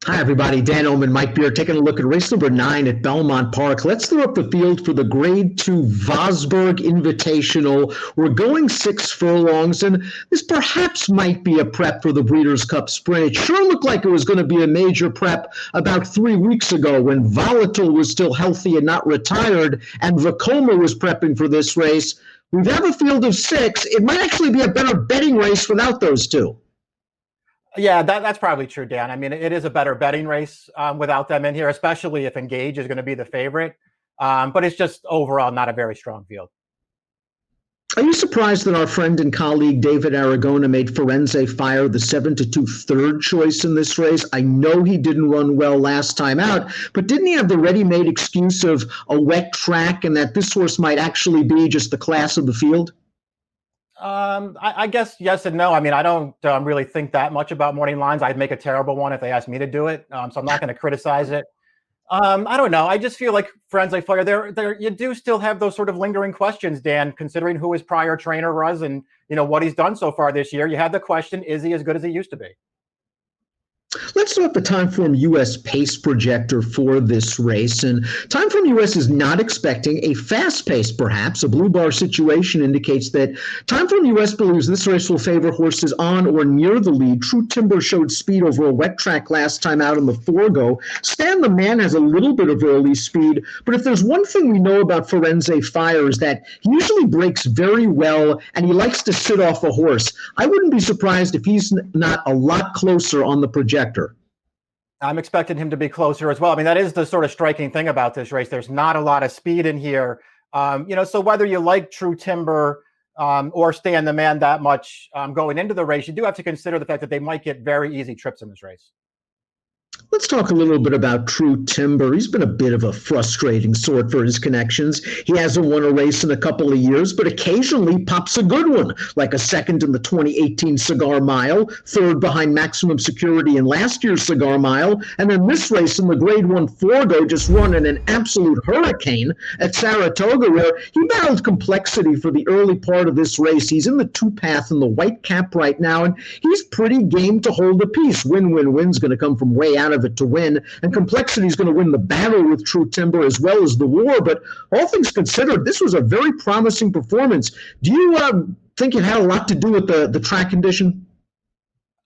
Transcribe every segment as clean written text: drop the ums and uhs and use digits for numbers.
Hi, everybody. Dan Illman, Mike Beer, taking a look at race number 9 at Belmont Park. Let's throw up the field for the Grade 2 Vosburgh Invitational. We're going 6 furlongs, and this perhaps might be a prep for the Breeders' Cup Sprint. It sure looked like it was going to be a major prep about 3 weeks ago when Volatile was still healthy and not retired, and Vacoma was prepping for this race. We have a field of 6. It might actually be a better betting race without those two. Yeah, that's probably true, Dan. I mean, it is a better betting race without them in here, especially if Engage is going to be the favorite. But it's just overall not a very strong field. Are you surprised that our friend and colleague David Aragona made Firenze Fire the 7-2 third choice in this race? I know he didn't run well last time out, but didn't he have the ready-made excuse of a wet track and that this horse might actually be just the class of the field? I guess yes and no. I mean, I don't really think that much about morning lines. I'd make a terrible one if they asked me to do it. So I'm not going to criticize it. I don't know. I just feel like Firenze Fire, there you do still have those sort of lingering questions, Dan, considering who his prior trainer was and what he's done so far this year. You have the question: is he as good as he used to be? Let's start the Timeform US pace projector for this race. And Timeform US is not expecting a fast pace, perhaps. A blue bar situation indicates that Timeform US believes this race will favor horses on or near the lead. True Timber showed speed over a wet track last time out in the Forgo. Stan the Man has a little bit of early speed, but if there's one thing we know about Firenze Fire is that he usually breaks very well and he likes to sit off a horse. I wouldn't be surprised if he's not a lot closer on the projector. I'm expecting him to be closer as well. I mean, that is the sort of striking thing about this race. There's not a lot of speed in here. So whether you like True Timber or Stan the Man that much going into the race, you do have to consider the fact that they might get very easy trips in this race. Let's talk a little bit about True Timber. He's been a bit of a frustrating sort for his connections. He hasn't won a race in a couple of years, but occasionally pops a good one, like a second in the 2018 Cigar Mile, third behind Maximum Security in last year's Cigar Mile, and then this race in the Grade 1 Forgo just run in an absolute hurricane at Saratoga, where he battled complexity for the early part of this race. He's in the two-path in the white cap right now, and he's pretty game to hold the piece. Win-win-win's going to come from way out of it to win, and complexity is going to win the battle with True Timber as well as the war. But all things considered, this was a very promising performance. Do you think it had a lot to do with the track condition?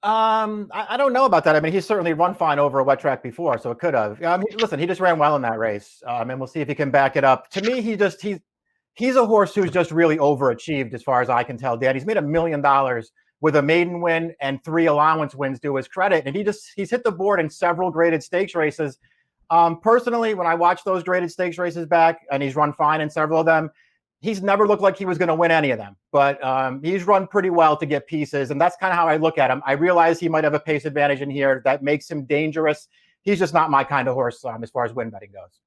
I don't know about that. I mean, he's certainly run fine over a wet track before, so it could have. Listen, he just ran well in that race, and we'll see if he can back it up. To me, he's a horse who's just really overachieved as far as I can tell, Dan. He's made $1 million with a maiden win and 3 allowance wins to his credit. And he's hit the board in several graded stakes races. Personally, when I watch those graded stakes races back, and he's run fine in several of them, he's never looked like he was going to win any of them. But he's run pretty well to get pieces. And that's kind of how I look at him. I realize he might have a pace advantage in here that makes him dangerous. He's just not my kind of horse as far as win betting goes.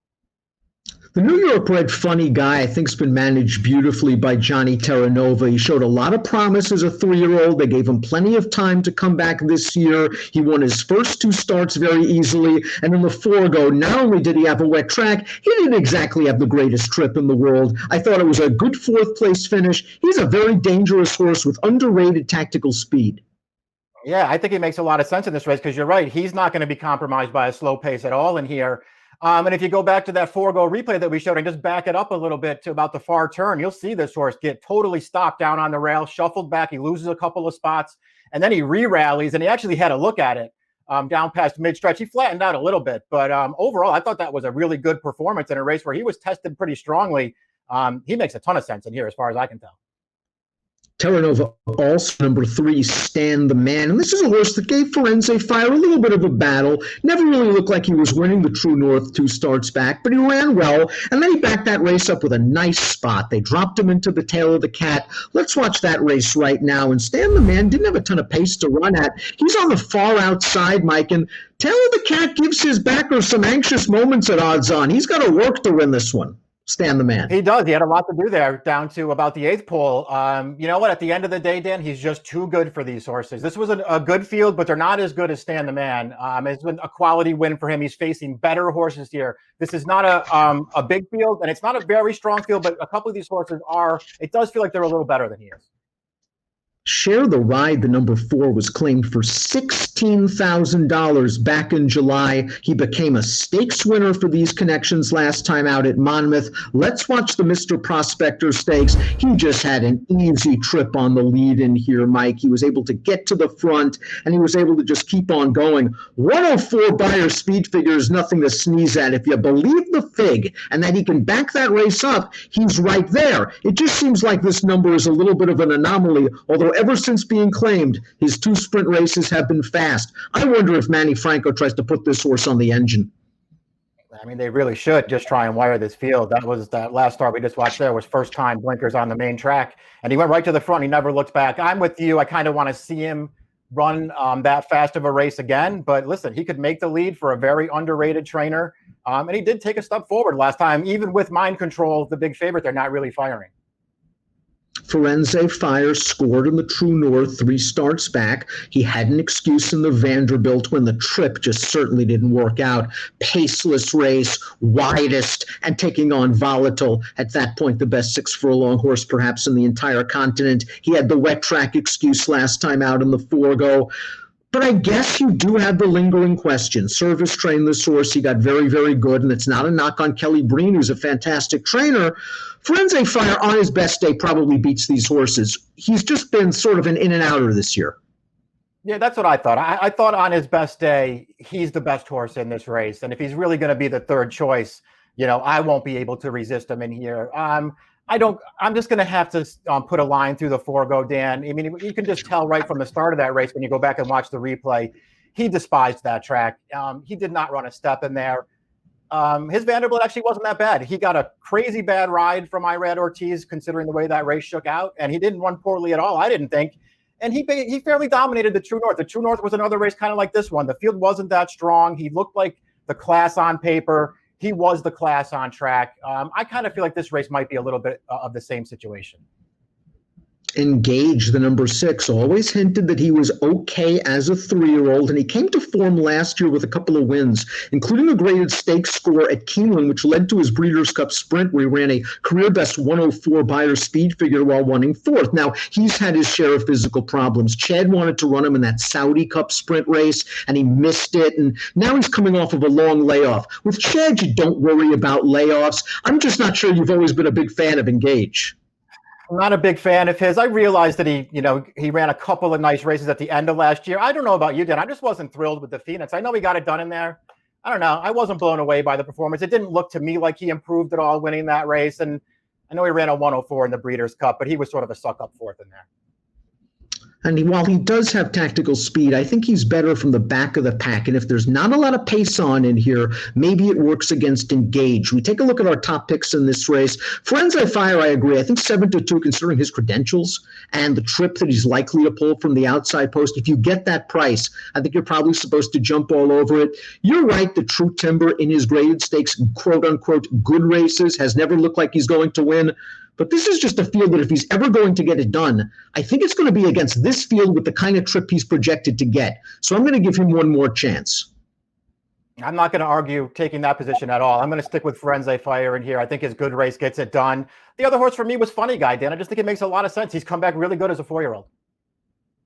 The New York bred Funny Guy, I think, has been managed beautifully by Johnny Terranova. He showed a lot of promise as a 3-year-old. They gave him plenty of time to come back this year. He won his first 2 starts very easily. And in the Forgo, not only did he have a wet track, he didn't exactly have the greatest trip in the world. I thought it was a good 4th-place finish. He's a very dangerous horse with underrated tactical speed. Yeah, I think he makes a lot of sense in this race because you're right. He's not going to be compromised by a slow pace at all in here. And if you go back to that Forgo replay that we showed and just back it up a little bit to about the far turn, you'll see this horse get totally stopped down on the rail, shuffled back. He loses a couple of spots, and then he re-rallies, and he actually had a look at it down past mid-stretch. He flattened out a little bit, but overall, I thought that was a really good performance in a race where he was tested pretty strongly. He makes a ton of sense in here as far as I can tell. Terranova also number 3, Stan the Man. And this is a horse that gave Firenze Fire a little bit of a battle. Never really looked like he was winning the True North 2 starts back, but he ran well. And then he backed that race up with a nice spot. They dropped him into the tail of the cat. Let's watch that race right now. And Stan the Man didn't have a ton of pace to run at. He's on the far outside, Mike, and tail of the cat gives his backers some anxious moments at odds on. He's got to work to win this one. Stan the Man. He does. He had a lot to do there down to about the 8th pole. You know what? At the end of the day, Dan, he's just too good for these horses. This was a good field, but they're not as good as Stan the Man. It's been a quality win for him. He's facing better horses here. This is not a big field, and it's not a very strong field, but a couple of these horses are. It does feel like they're a little better than he is. Share the Ride, the number 4, was claimed for $16,000 back in July. He became a stakes winner for these connections last time out at Monmouth. Let's watch the Mr. Prospector Stakes. He just had an easy trip on the lead in here, Mike. He was able to get to the front, and he was able to just keep on going. 104 Beyer speed figure is nothing to sneeze at. If you believe the fig and that he can back that race up, he's right there. It just seems like this number is a little bit of an anomaly, although ever since being claimed, his 2 sprint races have been fast. I wonder if Manny Franco tries to put this horse on the engine. I mean, they really should just try and wire this field. That last start we just watched there was first time blinkers on the main track, and he went right to the front. He never looked back. I'm with you. I kind of want to see him run that fast of a race again. But listen, he could make the lead for a very underrated trainer, and he did take a step forward last time. Even with Mind Control, the big favorite, they're not really firing. Firenze Fire scored in the True North 3 starts back. He had an excuse in the Vanderbilt when the trip just certainly didn't work out. Paceless race, widest, and taking on Volatile. At that point, the best 6 furlong horse perhaps in the entire continent. He had the wet track excuse last time out in the Forgo. But I guess you do have the lingering question. Service trained this horse. He got very, very good, and it's not a knock on Kelly Breen, who's a fantastic trainer. Firenze Fire on his best day probably beats these horses. He's just been sort of an in and outer this year. Yeah, that's what I thought. I thought on his best day, he's the best horse in this race. And if he's really going to be the third choice, I won't be able to resist him in here. I'm just going to have to put a line through the Forgo, Dan. I mean, you can just tell right from the start of that race when you go back and watch the replay, he despised that track. He did not run a step in there. His Vanderbilt actually wasn't that bad. He got a crazy bad ride from Irad Ortiz, considering the way that race shook out, and he didn't run poorly at all, I didn't think. And he fairly dominated the True North. The True North was another race kind of like this one. The field wasn't that strong. He looked like the class on paper. He was the class on track. I kind of feel like this race might be a little bit of the same situation. Engage, the number 6, always hinted that he was okay as a 3-year-old, and he came to form last year with a couple of wins, including a graded stakes score at Keeneland, which led to his Breeders' Cup Sprint, where he ran a career-best 104 Beyer speed figure while running 4th. Now, he's had his share of physical problems. Chad wanted to run him in that Saudi Cup Sprint race, and he missed it, and now he's coming off of a long layoff. With Chad, you don't worry about layoffs. I'm just not sure you've always been a big fan of Engage. I'm not a big fan of his. I realized that he ran a couple of nice races at the end of last year. I don't know about you, Dan. I just wasn't thrilled with the Phoenix. I know he got it done in there. I don't know. I wasn't blown away by the performance. It didn't look to me like he improved at all winning that race. And I know he ran a 104 in the Breeders' Cup, but he was sort of a suck-up 4th in there. And while he does have tactical speed, I think he's better from the back of the pack. And if there's not a lot of pace on in here, maybe it works against Engage. We take a look at our top picks in this race. Firenze Fire, I agree. I think 7-2, considering his credentials and the trip that he's likely to pull from the outside post. If you get that price, I think you're probably supposed to jump all over it. You're right that True Timber in his graded stakes, quote-unquote, good races has never looked like he's going to win. But this is just a field that if he's ever going to get it done, I think it's going to be against this field with the kind of trip he's projected to get. So I'm going to give him one more chance. I'm not going to argue taking that position at all. I'm going to stick with Firenze Fire in here. I think his good race gets it done. The other horse for me was Funny Guy, Dan. I just think it makes a lot of sense. He's come back really good as a 4-year-old.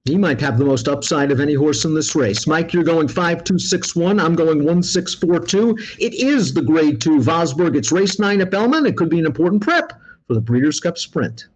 He might have the most upside of any horse in this race. Mike, you're going 5-2-6-1. I'm going 1-6-4-2. It is the Grade 2 Vosburgh. It's race 9 at Belmont. It could be an important prep for the Breeders' Cup Sprint.